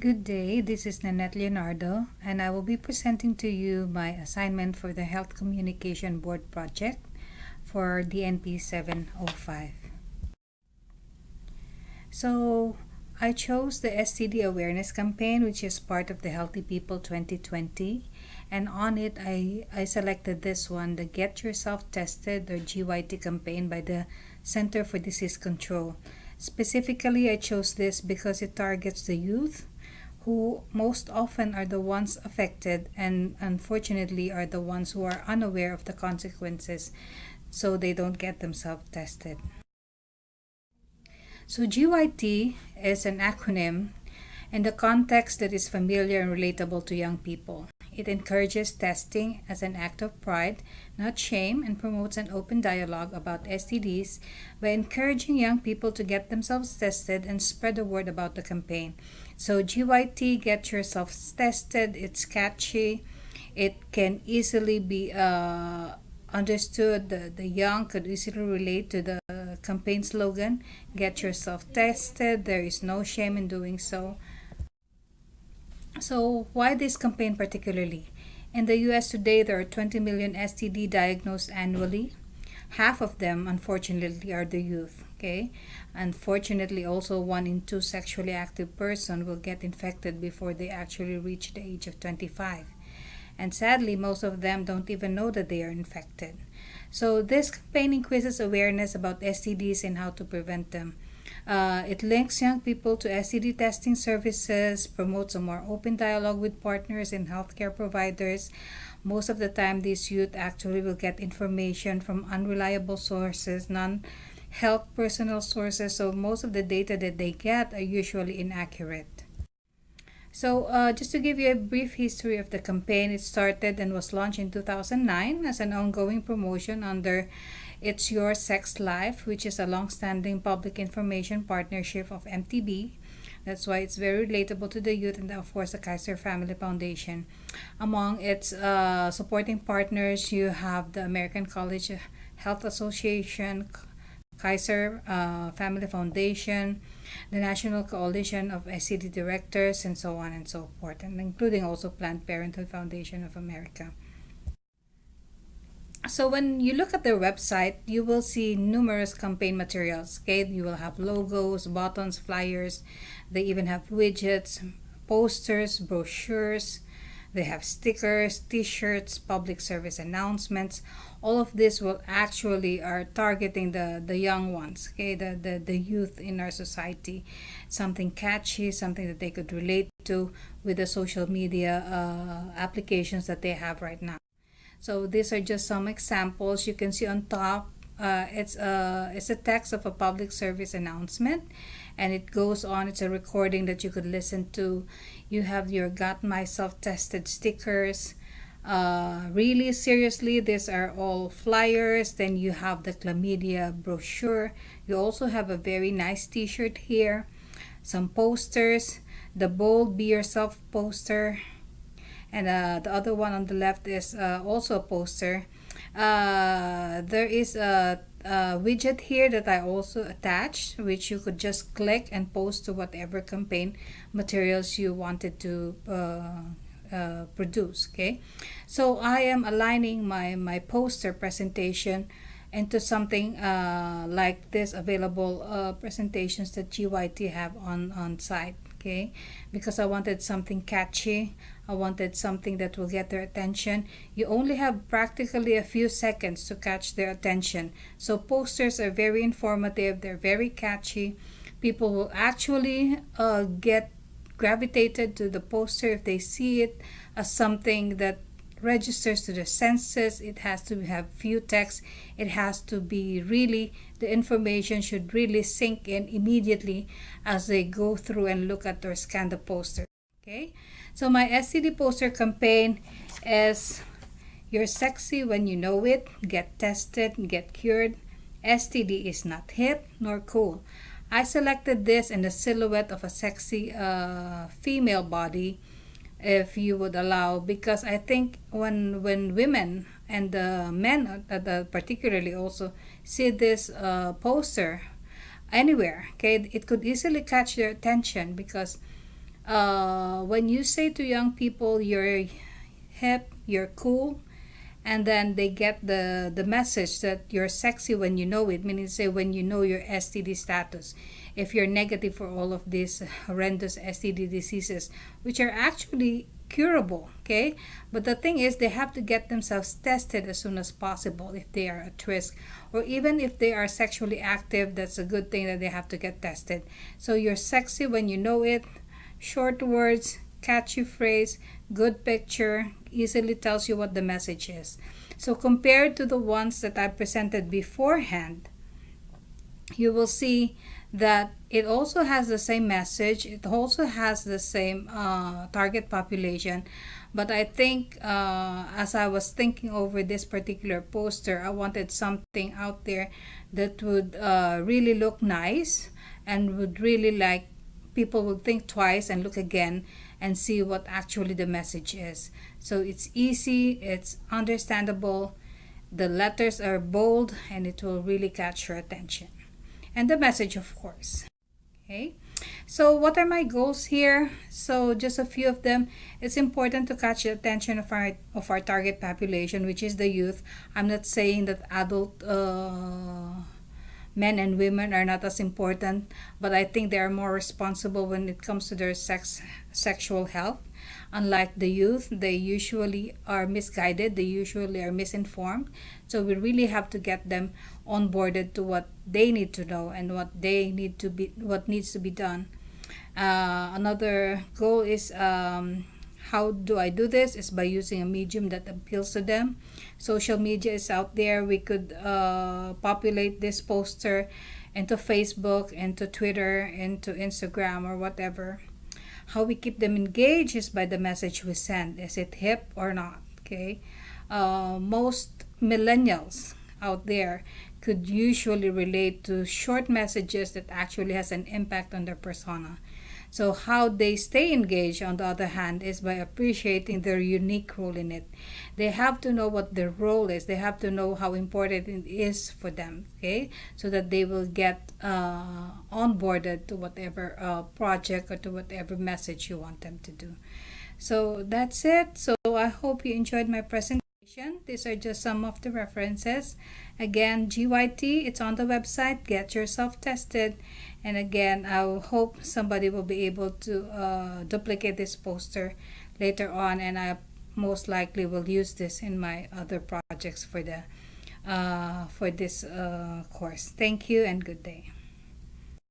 Good day, this is Nanette Leonardo, and I will be presenting to you my assignment for the Health Communication Board project for DNP 705. So, I chose the STD awareness campaign, which is part of the Healthy People 2020, and on it I selected this one, the Get Yourself Tested or GYT campaign by the Center for Disease Control. Specifically, I chose this because it targets the youth, who most often are the ones affected and unfortunately are the ones who are unaware of the consequences, so they don't get themselves tested. So GYT is an acronym in the context that is familiar and relatable to young people. It encourages testing as an act of pride, not shame, and promotes an open dialogue about STDs by encouraging young people to get themselves tested and spread the word about the campaign. So GYT, Get Yourself Tested, it's catchy. It can easily be understood. The young could easily relate to the campaign slogan, Get Yourself Tested. There is no shame in doing so. So, why this campaign particularly? In the US today, there are 20 million STD diagnosed annually. Half of them, unfortunately, are the youth. Okay, unfortunately, also 1 in 2 sexually active person will get infected before they actually reach the age of 25, and sadly, most of them don't even know that they are infected. So, this campaign increases awareness about STDs and how to prevent them. It links young people to STD testing services, promotes a more open dialogue with partners and healthcare providers. Most of the time, these youth actually will get information from unreliable sources, non health personal sources, so most of the data that they get are usually inaccurate. So, just to give you a brief history of the campaign, it started and was launched in 2009 as an ongoing promotion under It's Your Sex Life, which is a long-standing public information partnership of MTB. That's why it's very relatable to the youth and, of course, the Kaiser Family Foundation. Among its supporting partners, you have the American College Health Association, Kaiser Family Foundation, the National Coalition of STD Directors, and so on and so forth, and including also Planned Parenthood Foundation of America. So when you look at their website, you will see numerous campaign materials. Okay, you will have logos, buttons, flyers. They even have widgets, posters, brochures. They have stickers, t-shirts, public service announcements. All of this will actually are targeting the young ones, okay, the youth in our society. Something catchy, something that they could relate to with the social media applications that they have right now. So these are just some examples. You can see on top, it's a text of a public service announcement, and it goes on. It's a recording that you could listen to. You have your Got Myself Tested stickers. Really seriously, these are all flyers. Then you have the chlamydia brochure. You also have a very nice t-shirt here, some posters, the Bold Be Yourself poster, and the other one on the left is also a poster. There is a widget here that I also attached, which you could just click and post to whatever campaign materials you wanted to produce. Okay, so I am aligning my poster presentation into something like this available presentations that GYT have on site. Okay, because I wanted something catchy. I wanted something that will get their attention. You only have practically a few seconds to catch their attention. So posters are very informative. They're very catchy. People will actually get gravitated to the poster if they see it as something that registers to the senses. It has to have few text. It has to be really, the information should really sink in immediately as they go through and look at or scan the poster. Okay, so my STD poster campaign is You're Sexy When You Know It, Get Tested, Get Cured. STD is not hip nor cool. I selected this in the silhouette of a sexy female body, if you would allow, because I think when women and men particularly also see this poster anywhere, okay, it could easily catch their attention because when you say to young people you're hip, you're cool, and then they get the message that you're sexy when you know it, meaning say when you know your STD status, if you're negative for all of these horrendous STD diseases, which are actually curable, okay? But the thing is, they have to get themselves tested as soon as possible if they are at risk, or even if they are sexually active. That's a good thing that they have to get tested. So you're sexy when you know it. Short words, catchy phrase, good picture, easily tells you what the message is. So compared to the ones that I presented beforehand, you will see that it also has the same message, it also has the same target population. But I think as I was thinking over this particular poster, I wanted something out there that would really look nice and would really like people would think twice and look again and see what actually the message is. So it's easy, it's understandable, the letters are bold, and it will really catch your attention. And the message, of course. Okay. So what are my goals here? So just a few of them. It's important to catch the attention of our target population, which is the youth. I'm not saying that adult men and women are not as important, but I think they are more responsible when it comes to their sexual health. Unlike the youth, they usually are misguided, they usually are misinformed. So we really have to get them onboarded to what they need to know and what needs to be done. Another goal is how do I do this? Is by using a medium that appeals to them. Social media is out there. We could populate this poster into Facebook, into Twitter, into Instagram, or whatever. How we keep them engaged is by the message we send. Is it hip or not? Okay. Most millennials out there could usually relate to short messages that actually has an impact on their persona. So how they stay engaged, on the other hand, is by appreciating their unique role in it. They have to know what their role is. They have to know how important it is for them, okay? So that they will get onboarded to whatever project or to whatever message you want them to do. So that's it. So I hope you enjoyed my presentation. These are just some of the references. Again, GYT, it's on the website. Get yourself tested. And again, I hope somebody will be able to duplicate this poster later on, and I most likely will use this in my other projects for this course. Thank you and good day.